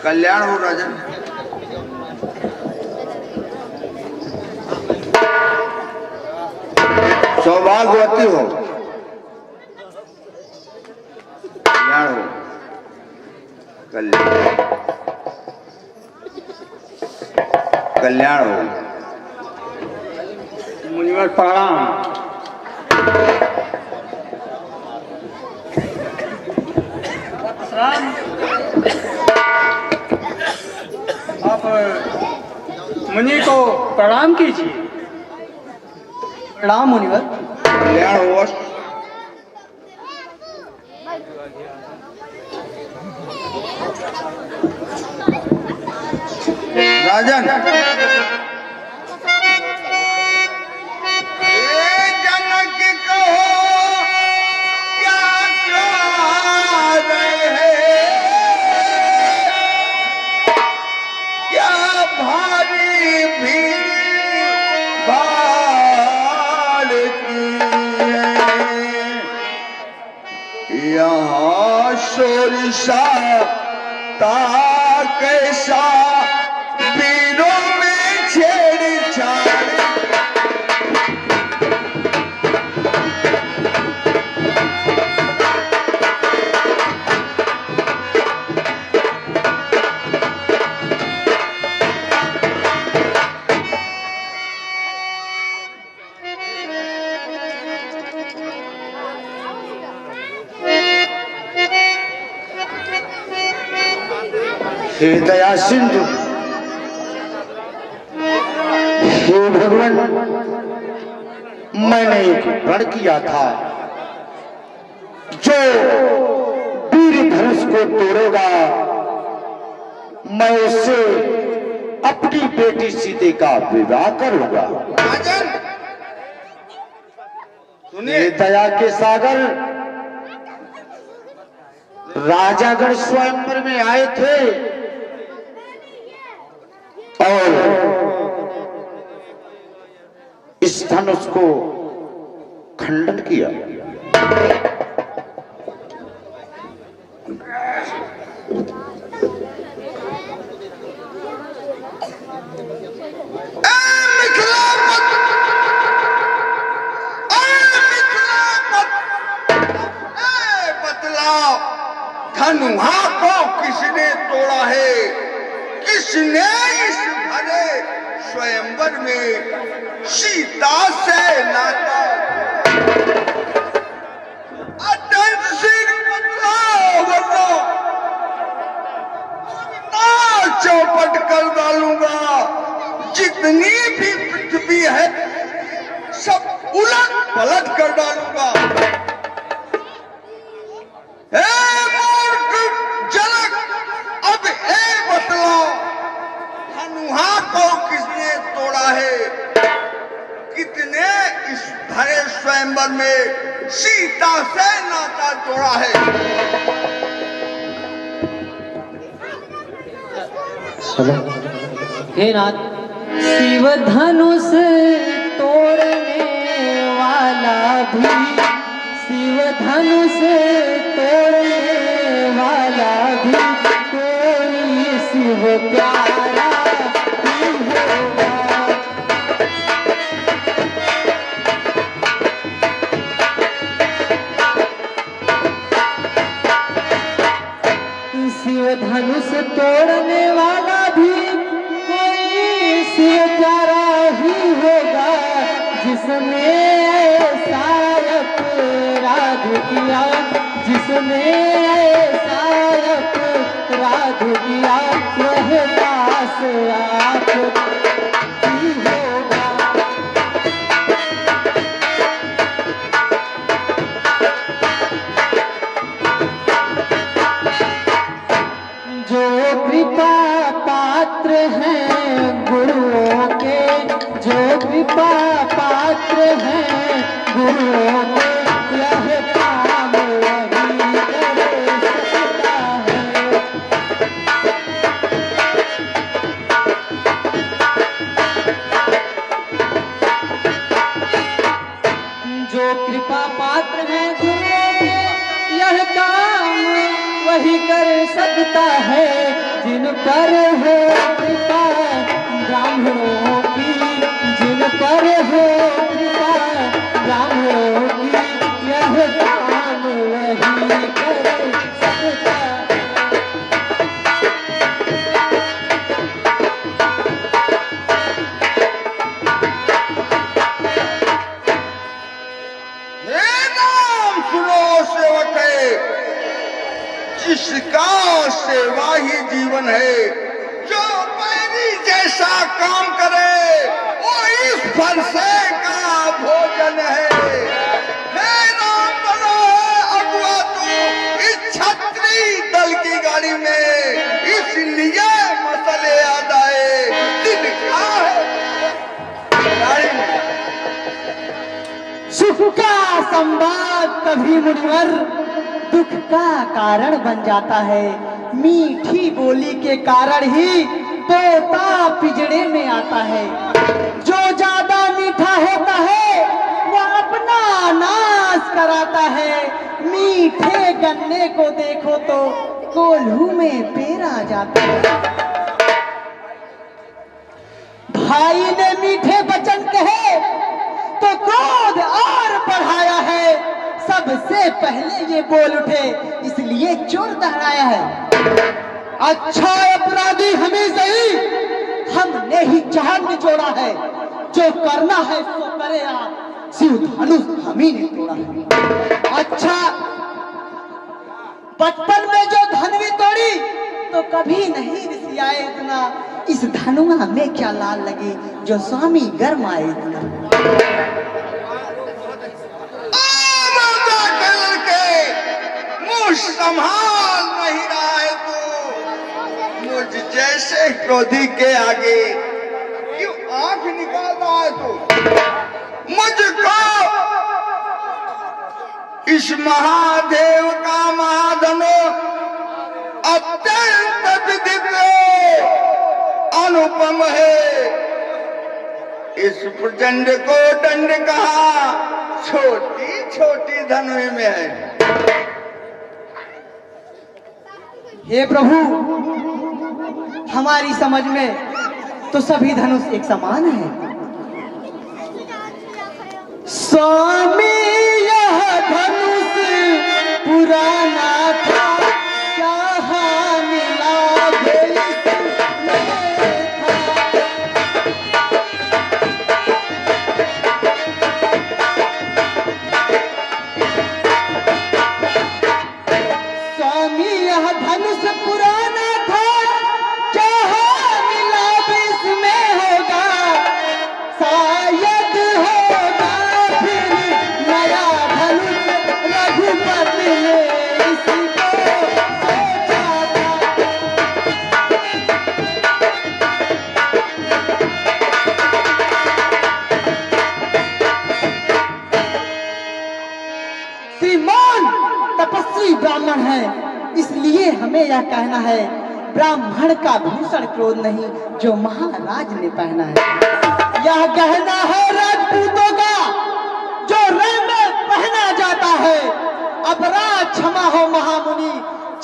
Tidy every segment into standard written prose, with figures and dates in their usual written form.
कल्याण हो राजन। सौभाग्यवती हो, कल्याण हो, कल्याण कल्याण हो। मुनिवर प्रणाम। आप मुनि को प्रणाम कीजिए। प्रणाम मुनिवर। कल्याण हो। राजन यहाँ शोरिशा कैसा वीरों में छेड़छाड़। हे दया सिंधु, हे भगवान, मैंने एक प्रण किया था, जो वीर धनुष को तोड़ेगा मैं उससे अपनी बेटी सीते का विवाह करूंगा। सुनिए दया के सागर, राजागण स्वयंवर में आए थे और इस धनुष को खंडन किया। धनुहा को किसने तोड़ा है? किसने इस भरे स्वयंवर में सीता से नाता? अटल सिंह बदलाओ, चौपट कर डालूंगा। जितनी भी पृथ्वी है सब उलट पलट कर डालूंगा। तोड़ा है कितने इस भरे स्वयंवर में सीता से नाता जोड़ा है? हे नाथ, शिव धनुष तोड़ने वाला भी, शिव धनुष तोड़ने वाला भी कोई शिव प्यारा ही होगा। शिव धनुष तोड़ने वाला भी कोई शिव प्यारा ही होगा, जिसने ऐसा अपराध किया, जिसने ऐसा अपराध किया, वह दास आप ही होगा। जो कृपा पात्र हैं गुरुओं के, जो कृपा पात्र हैं गुरुओं के, यह काम वही कर सकता है। जो कृपा पात्र हैं गुरुओं के, यह काम वही कर सकता है। जिन पर है कृपा ब्राह्मणों की, जिन पर है कृपा ब्राह्मणों की, यह काम वही करे सकता। हे नाम सुनो सेवक है, जिसका सेवा ही जीवन है। जो बैरी जैसा काम करे वो इस फरसे का भोजन है। हे नाम बनो अगुआ तू इस छत्री दल की गाड़ी में, इसलिए मसले याद आए। दिन क्या है गाड़ी में? सुख का संवाद कभी मुनिवर दुख का कारण बन जाता है। मीठी बोली के कारण ही तोता पिंजड़े में आता है। जो ज्यादा मीठा होता है वो अपना नाश कराता है। मीठे गन्ने को देखो तो कोल्हू में पेड़ आ जाता है। भाई ने मीठे वचन कहे तो क्रोध और बढ़ाया है। सबसे पहले ये बोल उठे इसलिए चोर दहराया है। अच्छा अपराधी हमें सही, हमने ही जहां निचोड़ा है। जो करना है सो करे आप, शिव धनुष हम ही ने तोड़ा है। अच्छा बचपन में जो धनवी तोड़ी तो कभी नहीं रिसियाए इतना। इस धनुआ में क्या लाल लगे जो स्वामी गर्म आए इतना। संभाल नहीं रहा है तू मुझ जैसे क्रोधी के आगे, क्यों आंख निकालता है तू? मुझको इस महादेव का महाधनो अत्यंत दिव्य अनुपम है। इस प्रचंड को दंड कहा छोटी छोटी धनुष में है। हे प्रभु हमारी समझ में तो सभी धनुष एक समान है। स्वामी यह धनुष पुराना था, क्या मिला स्वामी यह धनुष पुराना था, जहाँ मिला इसमें होगा, शायद होगा फिर नया धनुष। रघुपति ने इसी को सोचा था। श्रीमान तपस्वी ब्राह्मण है, इसलिए हमें यह कहना है ब्राह्मण का भूषण क्रोध नहीं जो महाराज ने पहना है। यह गहना है राजपूतों का जो रण में पहना जाता है। अपराध क्षमा हो महामुनि,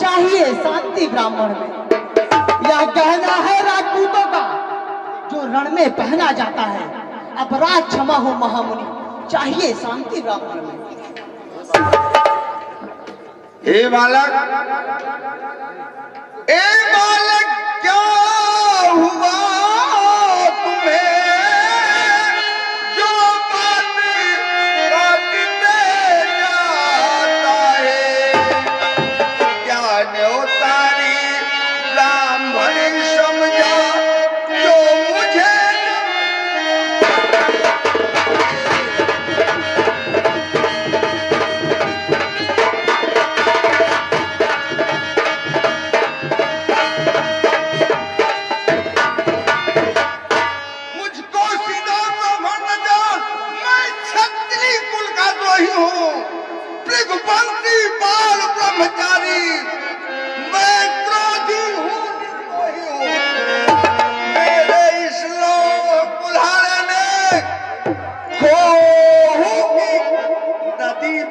चाहिए शांति ब्राह्मण में। यह गहना है राजपूतों का जो रण में पहना जाता है। अपराध क्षमा हो महामुनि, चाहिए शांति ब्राह्मण में। हे बालक, क्या हुआ तुम्हें जो बात काटते जाता है? क्या न्योतारी ब्राह्मण समझा जो मुझे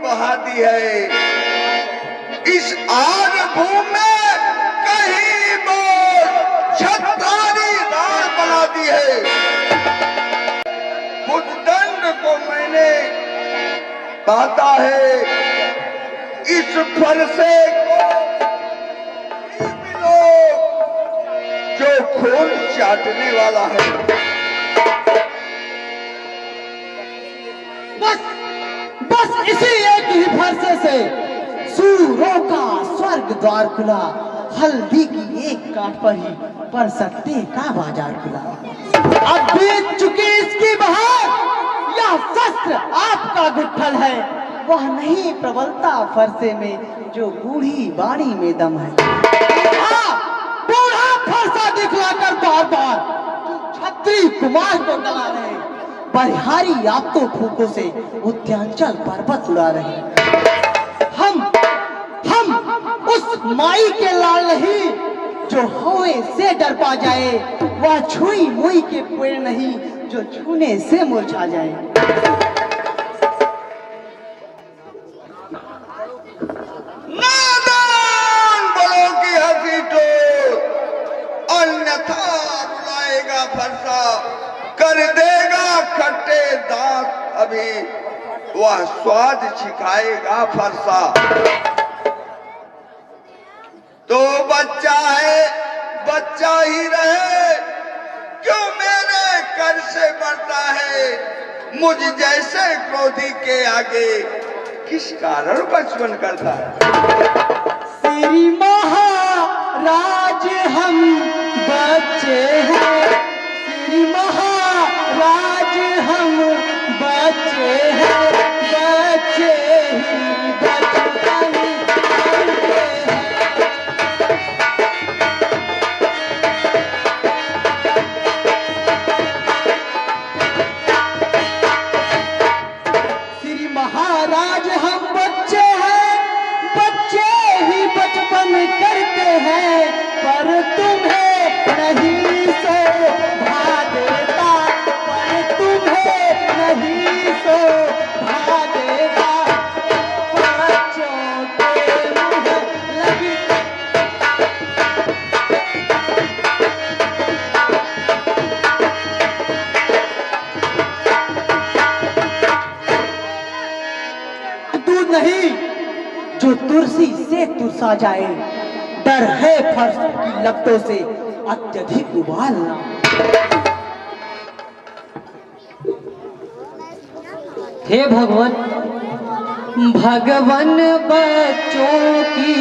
बहाती है। इस आग भूमि में कहीं बोल है। उस दंड को मैंने पाता है, इस फरसे को जो खून चाटने वाला है। बस इसी एक ही फरसे से सूरों का स्वर्ग द्वार खुला, हल्दी की एक काट पर ही परसत्ते का बाजार खुला। अब बीत चुकी इसकी बहार, यह शस्त्र आपका गुट्ठल है, वह नहीं प्रबलता फरसे में जो बूढ़ी बाड़ी में दम है। बूढ़ा फरसा दिखलाकर बार बार छत्री कुमार को गला रहे, बलिहारी आप तो फूकों से उद्यांचल पर्वत उड़ा रहे। हम उस माई के लाल नहीं जो होए से डर पा जाए, वह छुई मुई के पेड़ नहीं जो छूने से मुरझा जाए। नादान बलों की हंसी तो अन्यथा रुलाएगा फरसा, कर देगा खट्टे दांत अभी वह स्वाद छिखाएगा फरसा। तो बच्चा है बच्चा ही रहे, क्यों मेरे कर से बढ़ता है, मुझ जैसे क्रोधी के आगे किस कारण बचपन करता है। श्री महाराज हम बच्चे हैं, श्री महाराज हम बच्चे हैं, बच्चे ही बचपन करते हैं। श्री महाराज हम बच्चे हैं, बच्चे ही बचपन करते हैं, पर तुम्हें नहीं शोभा देता, पर तुम्हें नहीं शोभा देता, बच्चों के मुँह लगी। दूध नहीं जो तुलसी से तुरसा जाए, डर है फर्श की लपटों से अत्यधिक उबालना। हे भगवान, भगवान बच्चों की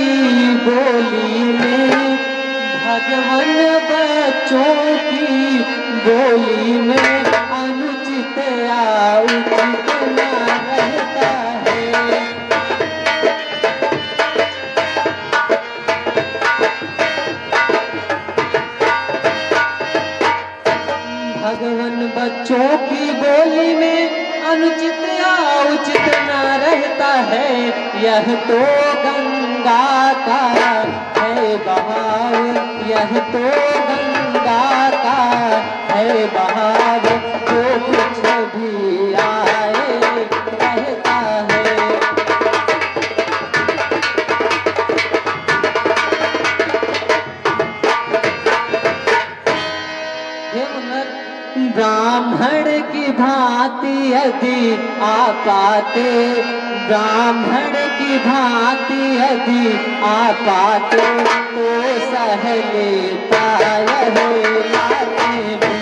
बोली में, भगवान बच्चों की बोली में अनुचित या उचित न रहता है। भगवान बच्चों की बोली में अनुचित या उचित न रहता है, यह तो गंगा का है बहाव, यह तो गंगा का है बहाव, जो कुछ भी आए रहता है। ब्राह्मण की भांति यदि आप आते, ब्राह्मण की भांति यदि आप आते, तो सह लेता यह लाते भी।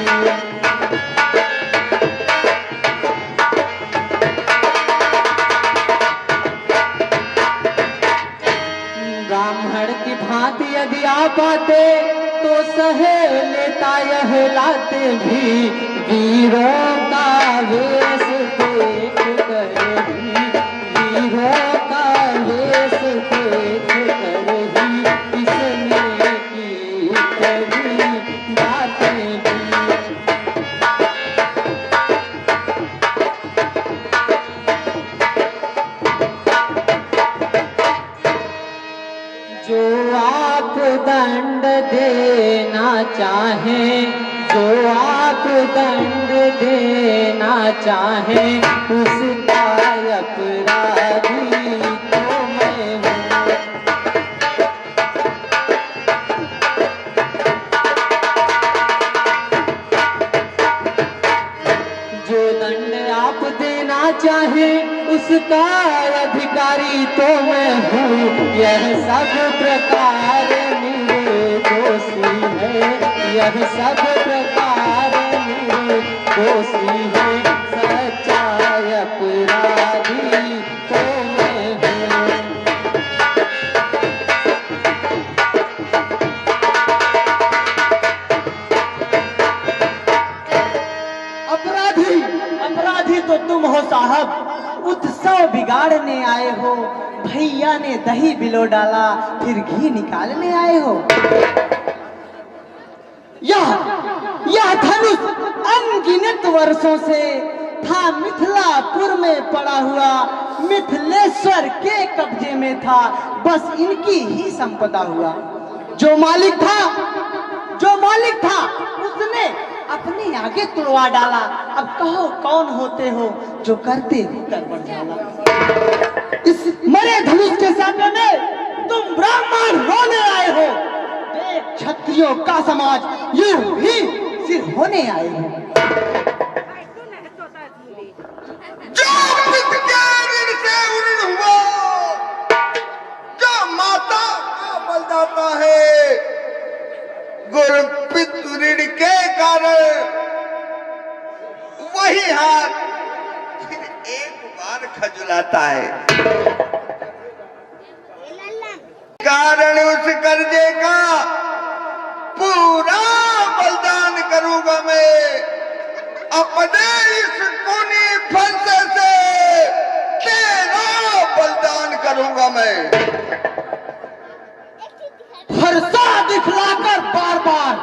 ब्राह्मण की भांति यदि आप आते, तो सह लेता यह लाते भी। वीरों का वेश देख कर ही, वीरों का वेश देख कर ही, इसने की कभी बातें भी। जो आप दंड देना चाहें, जो आप दंड देना चाहें, उसका अपराधी तो मैं हूँ। उसका अधिकारी तो मैं हूँ, यह सब प्रकार मेरे दोषी है, यह सब प्रकार मेरे दोषी है, सच्चा अपराधी तो मैं हूँ। अपराधी अपराधी तो तुम हो साहब, उत्सव बिगाड़ने आए हो। भैया ने दही बिलो डाला, फिर घी निकालने आए हो। यह धनुष अनगिनत वर्षों से था मिथिलापुर में पड़ा हुआ, मिथिलेश्वर के कब्जे में था, बस इनकी ही संपदा हुआ। जो मालिक था उसने अपने आगे तुड़वा डाला। अब कहो कौन होते हो जो करते ही गड़बड़ डाला। इस मरे धनुष के सामने में तुम ब्राह्मण होने आए हो, देख क्षत्रियों का समाज यूं ही सिर होने आए हो। जो पिता के ऋण से उऋण हुआ, जो माता का बलिदाता है, गुरुपित ऋण के कारण वही हाथ फिर एक बार खजुलाता है। कारण उस कर्जे का पूरा बलिदान करूंगा मैं, अपने इस खूनी फंसे से तेरा बलिदान करूंगा मैं। फरसा दिखलाकर बार बार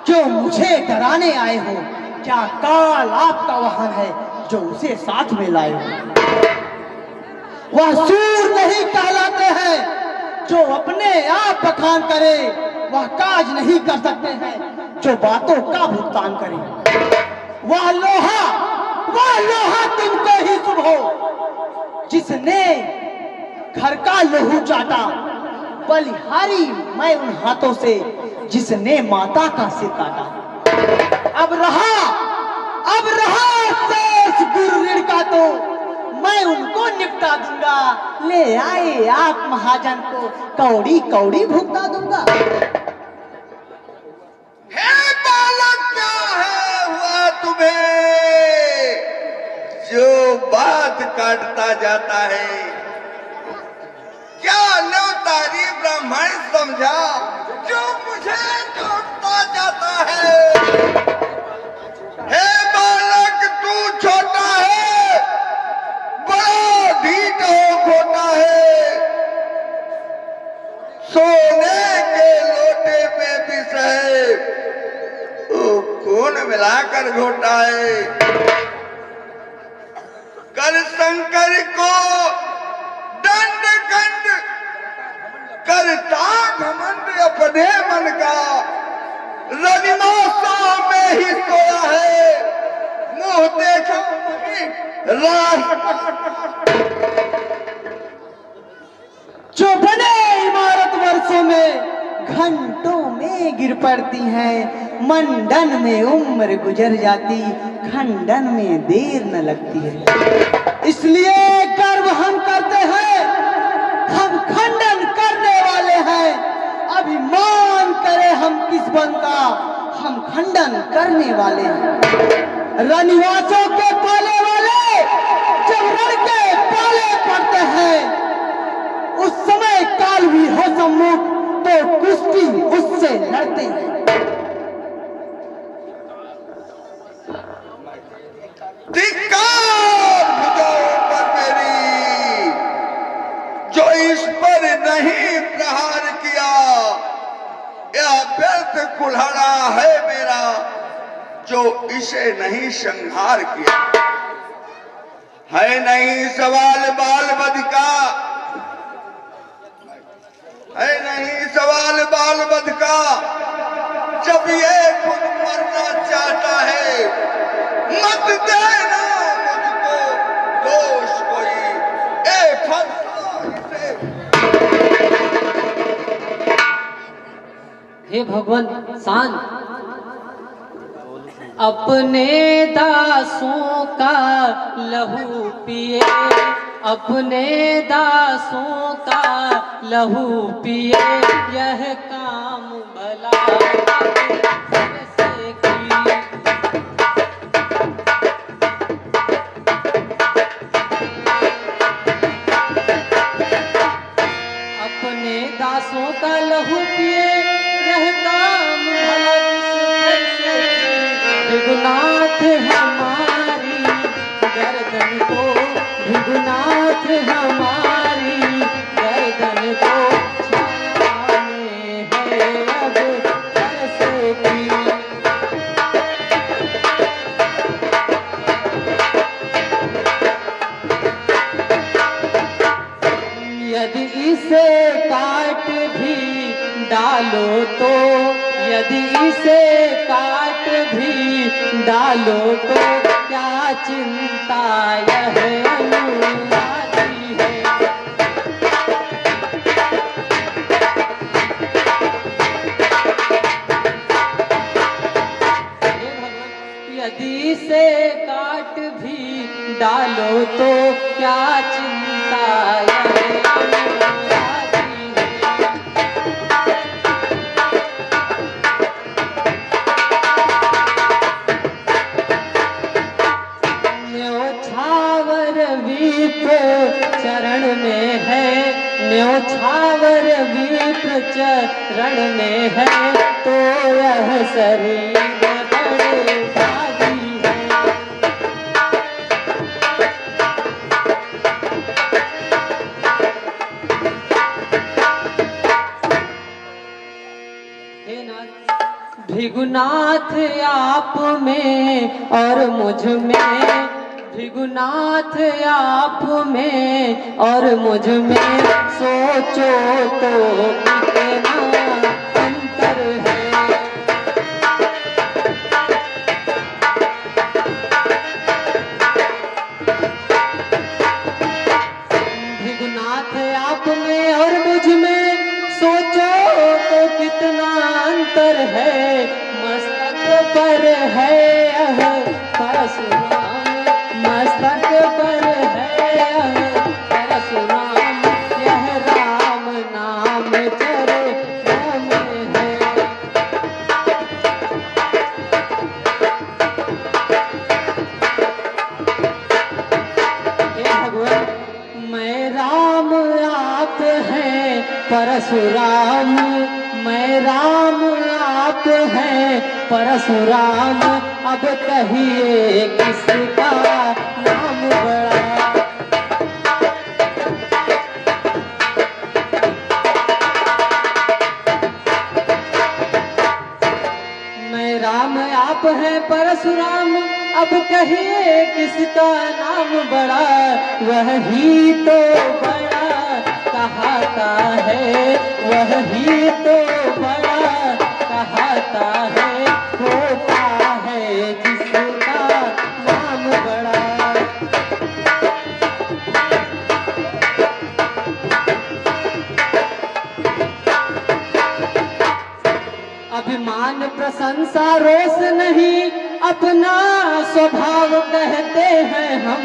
जो मुझे डराने आए हो, क्या काल आपका वाहन है जो उसे साथ में लाए हो? वह सूर नहीं कहलाते हैं जो अपने आप बखान करे, वह काज नहीं कर सकते हैं जो बातों का भुगतान करे। वह लोहा तुमको ही शुभ हो जिसने घर का लहू चाटा, बलिहारी मैं उन हाथों से जिसने माता का सिर काटा। अब रहा शेष गुरु ऋण का तो मैं उनको निपटा दूंगा, ले आए आप महाजन को कौड़ी कौड़ी भुगता दूंगा। हे बालक, क्या है हुआ तुम्हें जो बात काटता जाता है? क्या लो तारी ब्राह्मण समझा जो मुझे काटता जाता है? हे बालक, तू छोटा है, बड़ा ढीठ हो खोटा है, सोने के लोटे में विष है, खून मिलाकर घोटा है। कर शंकर को दंड खंड, करता घमंड अपने मन का, रनिमासा में ही सोया है, मुंह देखो जो बने इमारत वर्षों में घंटों में गिर पड़ती है, मंडन में उम्र गुजर जाती, खंडन में देर न लगती है। इसलिए गर्व हम करते हैं, हम खंडन करने वाले हैं। अभिमान करे हम किस बन का, हम खंडन करने वाले हैं। रनिवासों के पाले वाले जब रण के पाले पड़ते हैं, उस समय काल भी हो सम्मुख तो कुश्ती उससे लड़ते हैं। धिक्कार भुजाओं पर मेरी, जो इस पर नहीं प्रहार किया, यह व्यर्थ कुल्हाड़ा है मेरा जो इसे नहीं संहार किया। है नहीं सवाल बाल वध का, है नहीं सवाल बाल वध का, जब ये खुद मरना चाहता है, मत देना मुझको दोष कोई, ए फंसा इसे। हे भगवान शांत, अपने दासों का लहू पिए, अपने दासों का लहू पिए, यह काम भला कैसे किए। अपने दासों का लहू पिए, यह काम भला कैसे किए। भृगुनाथ हमारी गर्दन को, भृगुनाथ हमारी गर्दन को छाने है अब कैसे किए। यदि इसे काट भी डालो तो, यदि इसे काट भी डालो तो क्या चिंता यह अनुरागी है। यदि इसे काट भी डालो तो क्या चिंता यह अनुरागी है। न्योछावर विप्र चरण में है, न्योछावर विप्र चरण में है, तो यह शरीर बड़े भागी है। हे नाथ, भृगुनाथ आप में और मुझ में, भृगुनाथ आप में और मुझ में, सोचो तो कितना अंतर है। भृगुनाथ आप में और मुझ में, सोचो तो कितना अंतर है। मस्तक पर है यह परशुराम, मस्तक पर है यह परशुराम, यह राम नाम चरणों में है। हे भगवान, मैं राम आप हैं परशुराम, मैं राम आप हैं परशुराम, अब कहिए किसका नाम बड़ा। मैं राम आप हैं परशुराम, अब कहिए किसका नाम बड़ा। वह ही तो बड़ा कहाता है, वह ही तो बड़ा कहाता है, होता है जिसका नाम बड़ा। अभिमान प्रशंसा रोष नहीं, अपना स्वभाव कहते हैं हम।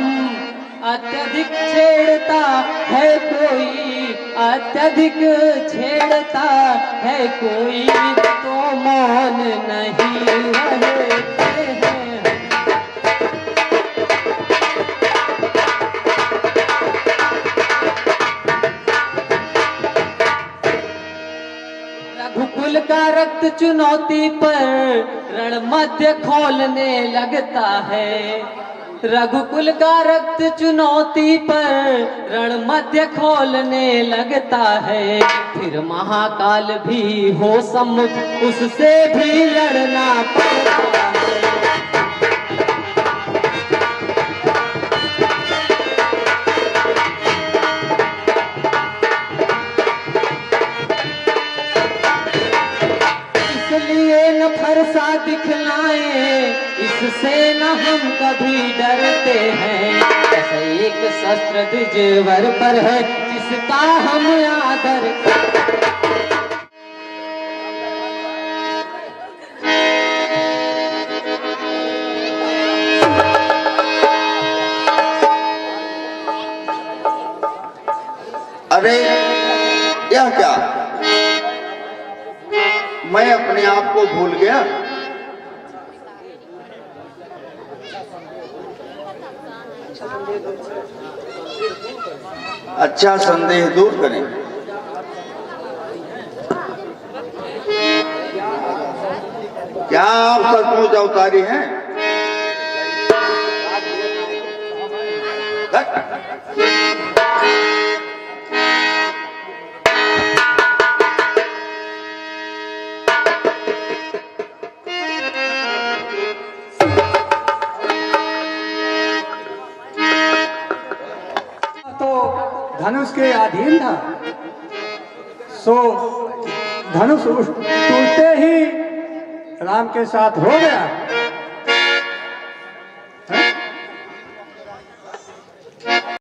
अत्यधिक छेड़ता है कोई, अत्यधिक छेड़ता है कोई, तो मौन नहीं रहते हैं। रघुकुल का रक्त चुनौती पर रण मध्य खोलने लगता है। रघुकुल का रक्त चुनौती पर रण मध्य खोलने लगता है। फिर महाकाल भी हो सम्मुख, उससे भी लड़ना पड़ता है। इसलिए न फरसा दिखलाएं, इससे न हम कभी डरते हैं। ऐसा एक शस्त्र द्विजवर पर है, जिसका हम आदर करते हैं। अरे यह क्या, मैं अपने आप को भूल गया। अच्छा, संदेह दूर करें। क्या आप सचमुच अवतारी हैं? तो धनुष के अधीन था, सो धनुष टूटते ही राम के साथ हो गया।